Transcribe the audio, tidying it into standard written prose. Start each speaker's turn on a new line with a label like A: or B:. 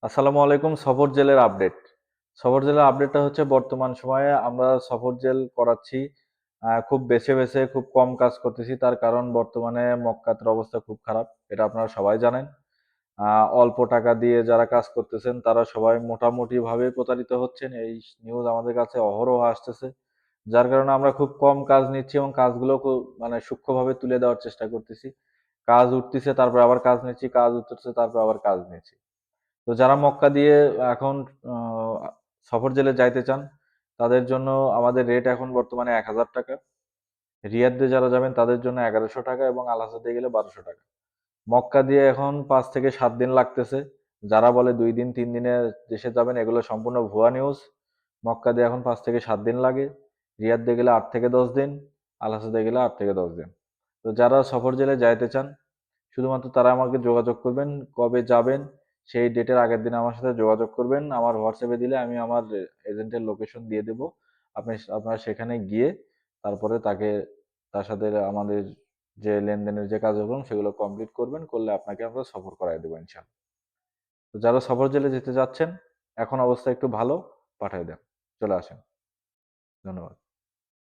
A: আসসালামু আলাইকুম। সফর জেলের আপডেট। সফর জেলের আপডেটটা হচ্ছে বর্তমান সময়ে আমরা সফর জেল করাচ্ছি খুব বেছে বেছে খুব কম কাজ করতেছি। তার কারণ বর্তমানে মক্কাতের অবস্থা খুব খারাপ। এটা আপনারা সবাই জানেন। অল্প টাকা দিয়ে যারা কাজ করতেছেন তারা সবাই মোটামুটিভাবে প্রতারিত হচ্ছেন। এই নিউজ আমাদের কাছে অহরহ আসতেছে। যার কারণে আমরা খুব কম কাজ নিচ্ছি এবং কাজগুলো খুব মানে সূক্ষ্মভাবে তুলে দেওয়ার চেষ্টা করতেছি। কাজ উঠতেছে তারপর আবার কাজ নিচ্ছি, কাজ উঠতেছে তারপর আবার কাজ নিচ্ছি। তো যারা মক্কা দিয়ে এখন আহ, সফর জেলে যাইতে চান তাদের জন্য আমাদের রেট এখন বর্তমানে 1,000 টাকা। রিয়াদ দিয়ে যারা যাবেন তাদের জন্য 1,100 টাকা এবং আল হাসাদ দিয়ে গেলে 1,200 টাকা। মক্কা দিয়ে এখন 5 থেকে 7 দিন লাগতেছে। যারা বলে 2 দিন 3 দিনে দেশে যাবেন এগুলো সম্পূর্ণ ভুয়া নিউজ। মক্কা দিয়ে এখন 5 থেকে 7 দিন লাগে। রিয়াদ দিয়ে গেলে 8 থেকে 10 দিন। আল হাসাদে গেলে 8 থেকে 10 দিন। তো যারা সফর জেলে যাইতে চান শুধুমাত্র তারা আমাকে যোগাযোগ করবেন। কবে যাবেন সেই ডেটের আগের দিন আমার সাথে যোগাযোগ করবেন। আমার হোয়াটসঅ্যাপে দিলে আমি আমার এজেন্টের লোকেশন দিয়ে দেব। আপনারা সেখানে গিয়ে তারপরে তার সাথে আমাদের যে লেনদেনের যে কার্যক্রম সেগুলো কমপ্লিট করবেন। করলে আপনাকে আমরা সফর করায় দেবো ইনশাল্লাহ। তো যারা সফর জেলে যেতে যাচ্ছেন এখন অবস্থা একটু ভালো, পাঠায় দেন, চলে আসেন। ধন্যবাদ।